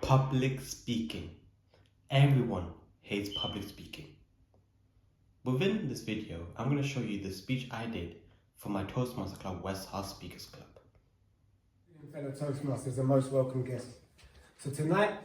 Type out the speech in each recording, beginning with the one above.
Public speaking. Everyone hates public speaking. Within this video, I'm going to show you the speech I did for my Toastmaster Club West House Speakers Club. Fellow Toastmasters and most welcome guests. So tonight,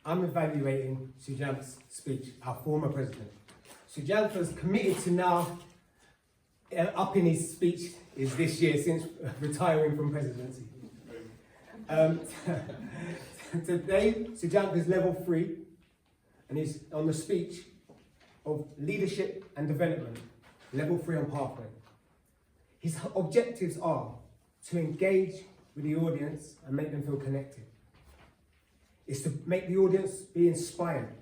I'm evaluating Sujant's speech, our former president. Sujant was committed to now upping his speech is this year since retiring from presidency. Today, Sujant is level 3 and he's on the speech of leadership and development, level 3 on pathway. His objectives are to engage with the audience and make them feel connected. It's to make the audience be inspired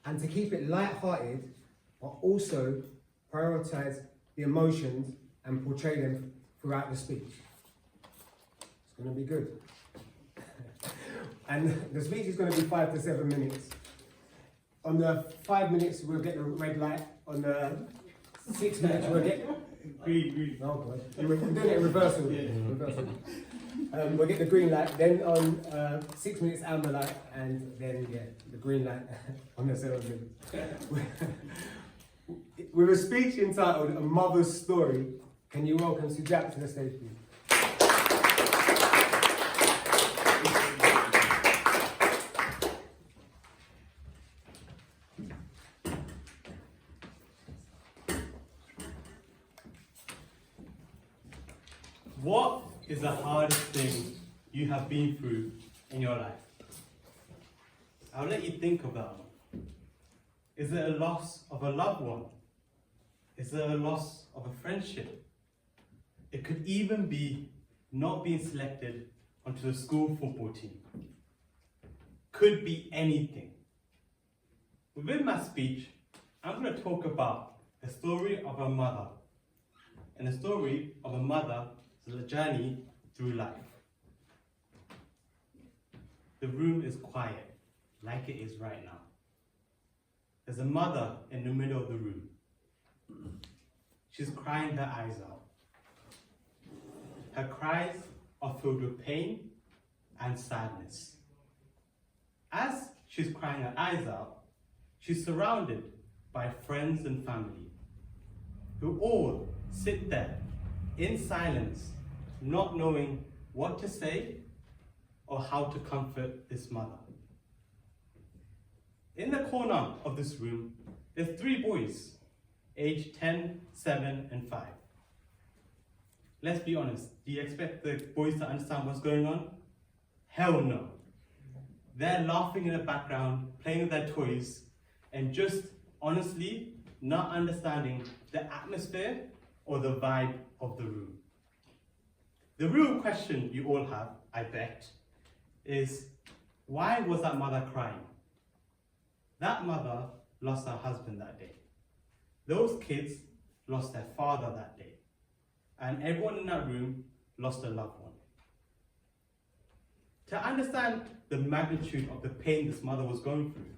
and to keep it light-hearted, but also prioritize the emotions and portray them throughout the speech. It's going to be good. And the speech is going to be 5 to 7 minutes. On the 5 minutes, we'll get the red light. On the 6 minutes, we'll get green. Oh God, we're doing it in reversal. We'll get the green light. Then on 6 minutes, amber light, and then the green light on the 7 minutes. With a speech entitled "A Mother's Story," can you welcome Sujat to the stage, please? What is the hardest thing you have been through in your life? I'll let you think of that one. Is it a loss of a loved one? Is it a loss of a friendship? It could even be not being selected onto the school football team. Could be anything. Within my speech, I'm going to talk about the story of a mother and the story of a mother's journey through life. The room is quiet, like it is right now. There's a mother in the middle of the room. She's crying her eyes out. Her cries are filled with pain and sadness. As she's crying her eyes out, she's surrounded by friends and family who all sit there in silence, not knowing what to say or how to comfort this mother. In the corner of this room, there's 3 boys, aged 10, 7, and 5. Let's be honest, do you expect the boys to understand what's going on? Hell no. They're laughing in the background, playing with their toys, and just honestly not understanding the atmosphere or the vibe of the room. The real question you all have, I bet, is why was that mother crying? That mother lost her husband that day. Those kids lost their father that day. And everyone in that room lost a loved one. To understand the magnitude of the pain this mother was going through,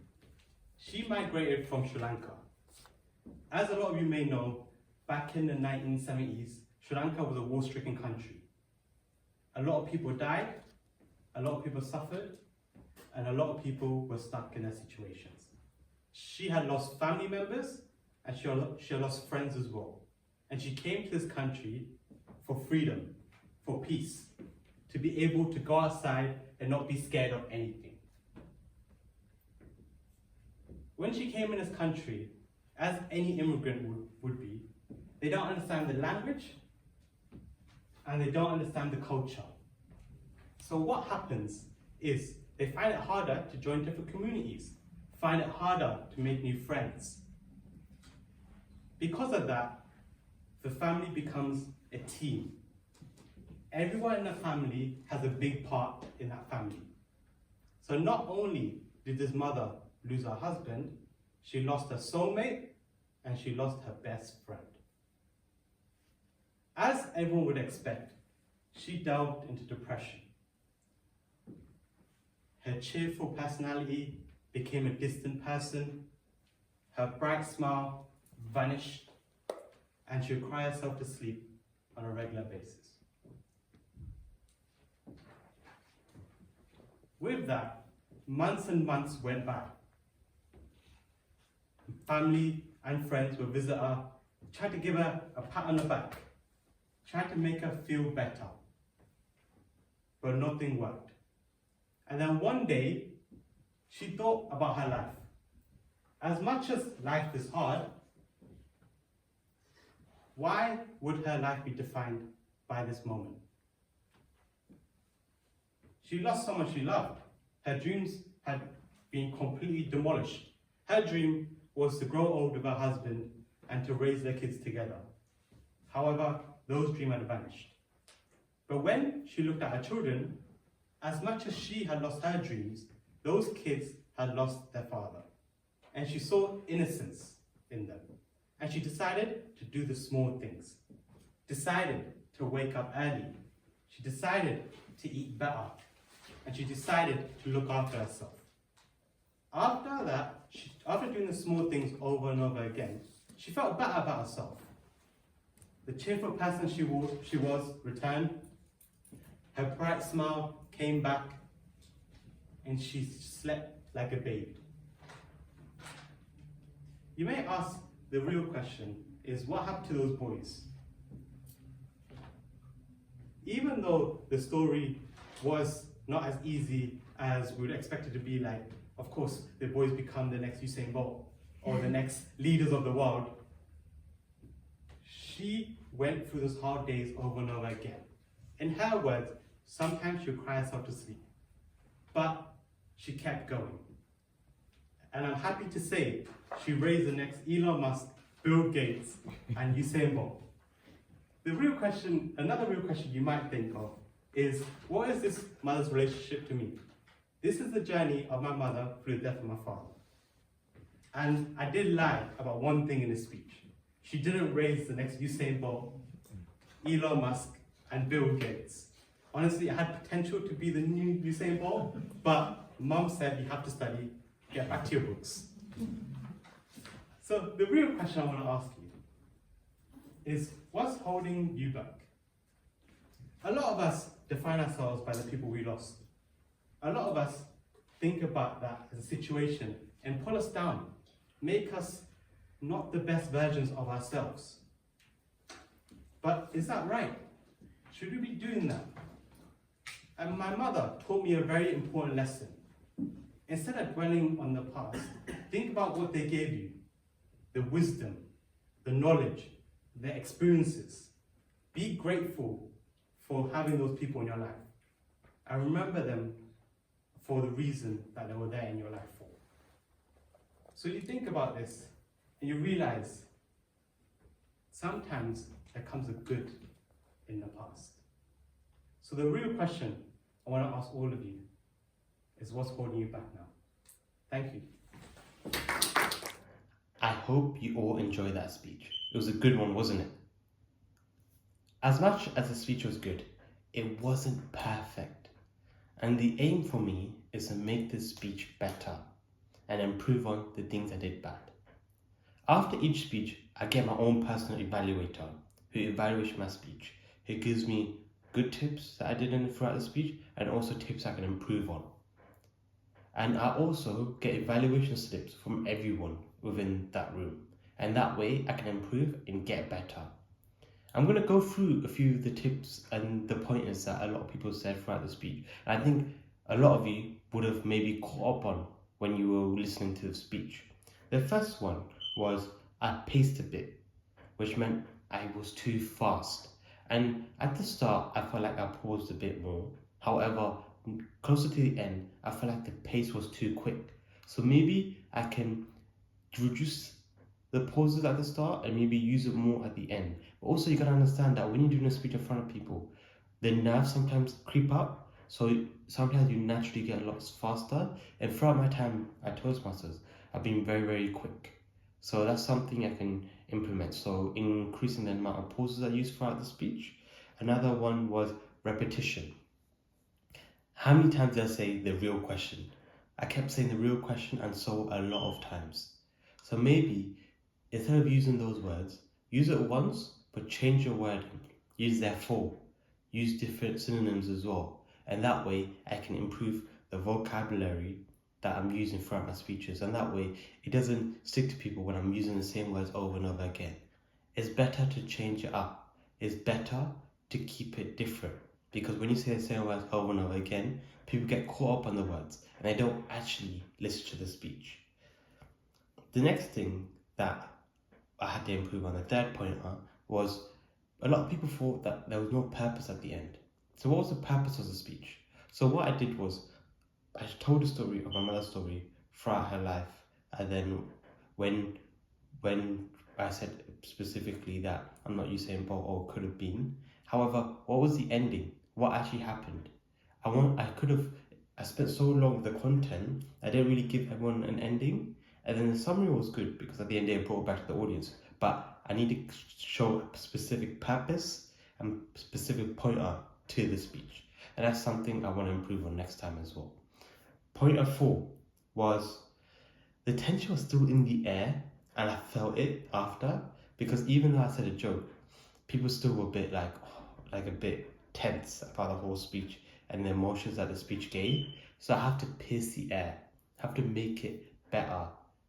she migrated from Sri Lanka. As a lot of you may know, back in the 1970s, Sri Lanka was a war-stricken country. A lot of people died, a lot of people suffered, and a lot of people were stuck in their situations. She had lost family members, and she had lost friends as well. And she came to this country for freedom, for peace, to be able to go outside and not be scared of anything. When she came in this country, as any immigrant would be, they don't understand the language, and they don't understand the culture. So what happens is they find it harder to join different communities, find it harder to make new friends. Because of that, the family becomes a team. Everyone in the family has a big part in that family. So not only did this mother lose her husband, she lost her soulmate and she lost her best friend. As everyone would expect, she delved into depression. Her cheerful personality became a distant person. Her bright smile vanished, and she would cry herself to sleep on a regular basis. With that, months and months went by. Family and friends would visit her, try to give her a pat on the back, try to make her feel better. But nothing worked. And then one day, she thought about her life. As much as life is hard, why would her life be defined by this moment? She lost someone she loved. Her dreams had been completely demolished. Her dream was to grow old with her husband and to raise their kids together. However, those dreams had vanished. But when she looked at her children, as much as she had lost her dreams, those kids had lost their father. And she saw innocence in them. And she decided to do the small things. Decided to wake up early. She decided to eat better. And she decided to look after herself. After that, after doing the small things over and over again, she felt better about herself. The cheerful person she was returned. Her bright smile came back, and she slept like a baby. You may ask, the real question is, what happened to those boys? Even though the story was not as easy as we would expect it to be, like, of course, the boys become the next Usain Bolt or the next leaders of the world, she went through those hard days over and over again. In her words, sometimes she would cry herself to sleep, but she kept going. And I'm happy to say she raised the next Elon Musk, Bill Gates, and Usain Bolt. Another real question you might think of is, what is this mother's relationship to me? This is the journey of my mother through the death of my father. And I did lie about one thing in this speech. She didn't raise the next Usain Bolt, Elon Musk, and Bill Gates. Honestly, it had potential to be the new Usain Bolt, but Mum said you have to study, get back to your books. So the real question I want to ask you is, what's holding you back? A lot of us define ourselves by the people we lost. A lot of us think about that as a situation and pull us down, make us not the best versions of ourselves. But is that right? Should we be doing that? And my mother taught me a very important lesson. Instead of dwelling on the past, think about what they gave you. The wisdom, the knowledge, the experiences. Be grateful for having those people in your life. And remember them for the reason that they were there in your life for. So you think about this and you realize sometimes there comes a good in the past. So the real question I want to ask all of you is, what's holding you back now? Thank you. I hope you all enjoyed that speech. It was a good one, wasn't it? As much as the speech was good, it wasn't perfect. And the aim for me is to make this speech better and improve on the things I did bad. After each speech, I get my own personal evaluator who evaluates my speech, who gives me good tips that I did throughout the speech and also tips I can improve on. And I also get evaluation slips from everyone within that room. And that way I can improve and get better. I'm going to go through a few of the tips and the pointers that a lot of people said throughout the speech. And I think a lot of you would have maybe caught up on when you were listening to the speech. The first one was I paced a bit, which meant I was too fast. And at the start, I felt like I paused a bit more. However, closer to the end, I felt like the pace was too quick. So maybe I can reduce the pauses at the start and maybe use it more at the end. But also you gotta understand that when you're doing a speech in front of people, the nerves sometimes creep up. So sometimes you naturally get a lot faster. And throughout my time at Toastmasters, I've been very, very quick. So that's something I can implement. So increasing the amount of pauses I use throughout the speech. Another one was repetition. How many times did I say the real question? I kept saying the real question, and so a lot of times. So maybe instead of using those words, use it once, but change your wording. Use therefore. Use different synonyms as well. And that way I can improve the vocabulary that I'm using throughout my speeches, and that way it doesn't stick to people when I'm using the same words over and over again. It's better to change it up. It's better to keep it different, because when you say the same words over and over again, people get caught up on the words and they don't actually listen to the speech. The next thing that I had to improve on, the third pointer, was a lot of people thought that there was no purpose at the end. So what was the purpose of the speech? So what I did was I told the story of my mother's story throughout her life, and then when I said specifically that I'm not Usain Bolt or could have been. However, what was the ending? What actually happened? I spent so long with the content, I didn't really give everyone an ending. And then the summary was good because at the end it brought back to the audience. But I need to show a specific purpose and specific pointer to the speech. And that's something I want to improve on next time as well. Pointer 4 was the tension was still in the air, and I felt it after, because even though I said a joke, people still were a bit a bit tense about the whole speech and the emotions that the speech gave. So I have to pierce the air, I have to make it better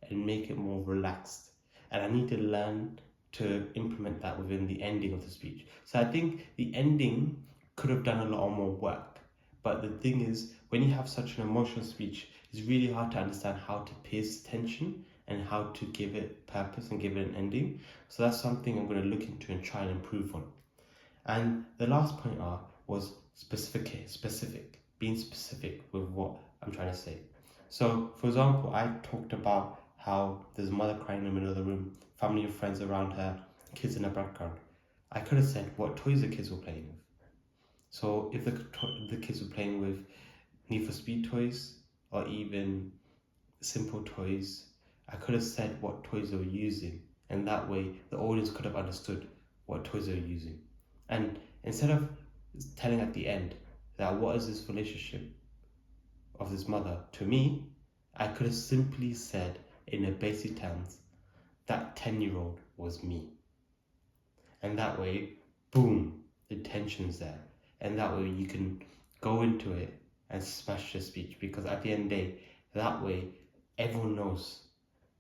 and make it more relaxed. And I need to learn to implement that within the ending of the speech. So I think the ending could have done a lot more work. But the thing is, when you have such an emotional speech, it's really hard to understand how to pierce tension and how to give it purpose and give it an ending. So that's something I'm going to look into and try and improve on. And the last pointer was specific, being specific with what I'm trying to say. So, for example, I talked about how there's a mother crying in the middle of the room, family and friends around her, kids in the background. I could have said what toys the kids were playing with. So if the kids were playing with Need for Speed toys or even simple toys, I could have said what toys they were using, and that way the audience could have understood what toys they were using. And instead of telling at the end that what is this relationship of this mother to me, I could have simply said in the basic terms that 10-year-old was me. And that way, boom, the tension's there. And that way you can go into it and smash the speech, because at the end of the day, that way everyone knows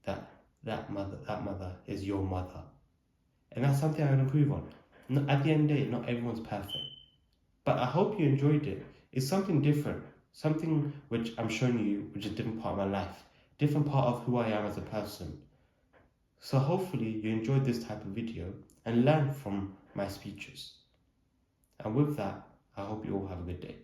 that that mother is your mother. And that's something I would improve on. At the end of the day, not everyone's perfect. But I hope you enjoyed it. It's something different, something which I'm showing you, which is a different part of my life, different part of who I am as a person. So hopefully you enjoyed this type of video and learn from my speeches. And with that, I hope you all have a good day.